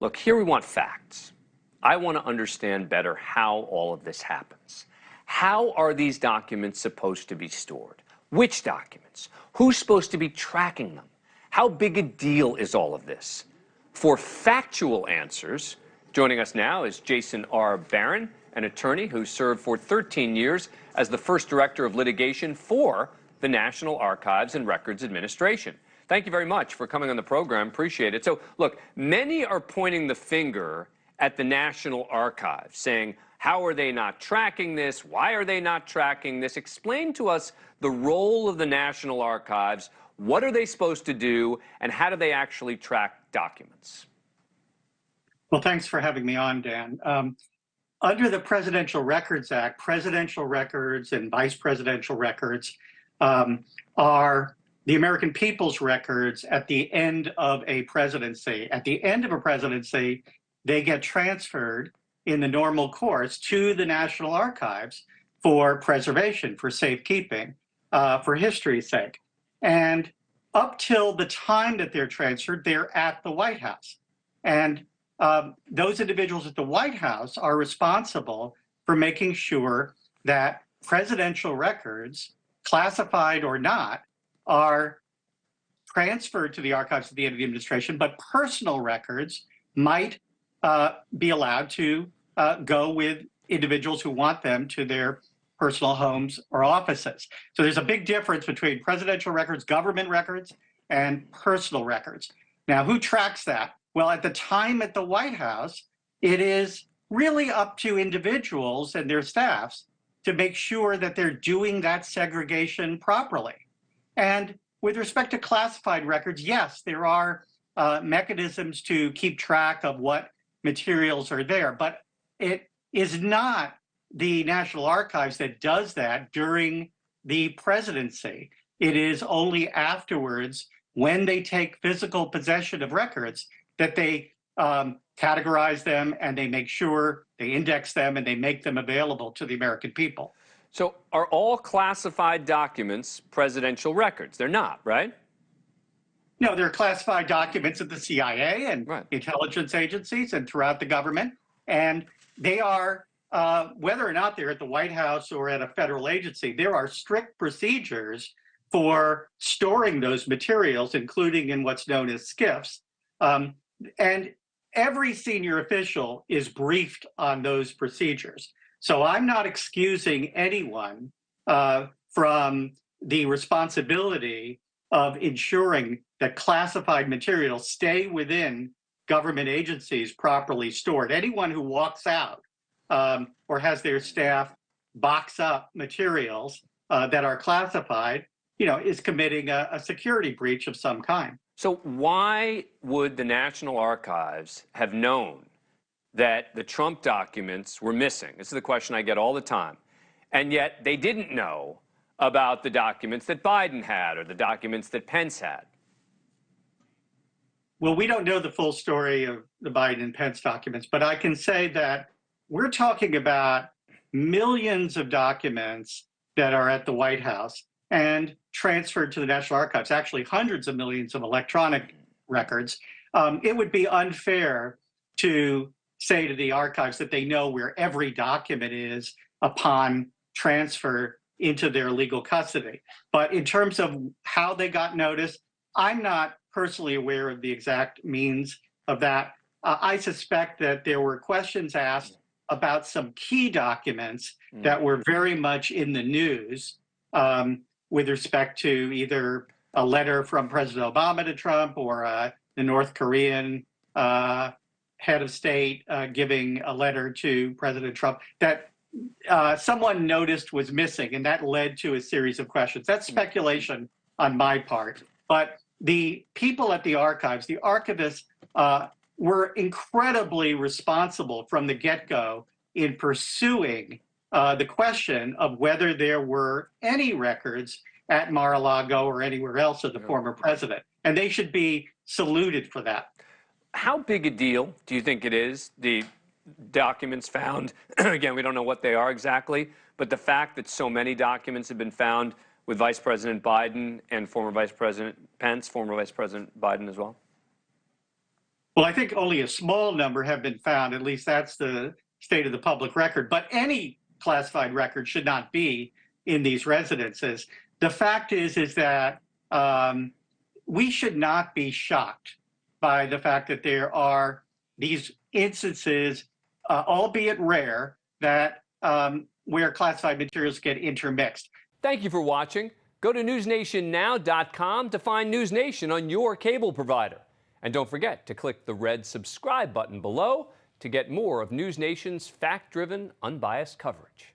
Look, here we want facts. I want to understand better how all of this happens. How are these documents supposed to be stored? Which documents? Who's supposed to be tracking them? How big a deal is all of this? For factual answers, joining us now is Jason R. Barron, an attorney who served for 13 years as the first director of litigation for the National Archives and Records Administration. Thank you very much for coming on the program. Appreciate it. So, look, many are pointing the finger at the National Archives, saying, how are they not tracking this? Why are they not tracking this? Explain to us the role of the National Archives. What are they supposed to do, and how do they actually track documents? Well, thanks for having me on, Dan. Under the Presidential Records Act, presidential records and vice presidential records are the American people's records at the end of a presidency. At the end of a presidency, they get transferred in the normal course to the National Archives for preservation, for safekeeping, for history's sake. And up till the time that they're transferred, they're at the White House. And those individuals at the White House are responsible for making sure that presidential records, classified or not, are transferred to the archives at the end of the administration, but personal records might be allowed to go with individuals who want them to their personal homes or offices. So there's a big difference between presidential records, government records, and personal records. Now, who tracks that? Well, at the time at the White House, it is really up to individuals and their staffs to make sure that they're doing that segregation properly. And with respect to classified records, yes, there are mechanisms to keep track of what materials are there, but it is not the National Archives that does that during the presidency. It is only afterwards, when they take physical possession of records, that they categorize them and they make sure they index them and they make them available to the American people. So are all classified documents presidential records? They're not, right? No, they're classified documents at the CIA and intelligence agencies and throughout the government. And they are, whether or not they're at the White House or at a federal agency, there are strict procedures for storing those materials, including in what's known as SCIFs. And every senior official is briefed on those procedures. So I'm not excusing anyone from the responsibility of ensuring that classified materials stay within government agencies properly stored. Anyone who walks out or has their staff box up materials that are classified, is committing a security breach of some kind. So why would the National Archives have known that the Trump documents were missing? This is the question I get all the time. And yet they didn't know about the documents that Biden had or the documents that Pence had. Well, we don't know the full story of the Biden and Pence documents, but I can say that we're talking about millions of documents that are at the White House and transferred to the National Archives, actually hundreds of millions of electronic records. It would be unfair to say to the archives that they know where every document is upon transfer into their legal custody. But in terms of how they got notice, I'm not personally aware of the exact means of that. I suspect that there were questions asked about some key documents that were very much in the news with respect to either a letter from President Obama to Trump or the North Korean head of state giving a letter to President Trump that someone noticed was missing, and that led to a series of questions. That's speculation on my part. But the people at the archives, the archivists, were incredibly responsible from the get-go in pursuing the question of whether there were any records at Mar-a-Lago or anywhere else of the former president. And they should be saluted for that. How big a deal do you think it is, the documents found? Again, we don't know what they are exactly, but the fact that so many documents have been found with Vice President Biden and former Vice President Pence, former Vice President Biden as well? Well, I think only a small number have been found. At least that's the state of the public record. But any classified record should not be in these residences. The fact is that we should not be shocked by the fact that there are these instances, albeit rare, that where classified materials get intermixed. Thank you for watching. Go to newsnationnow.com to find NewsNation on your cable provider. And don't forget to click the red subscribe button below to get more of NewsNation's fact-driven, unbiased coverage.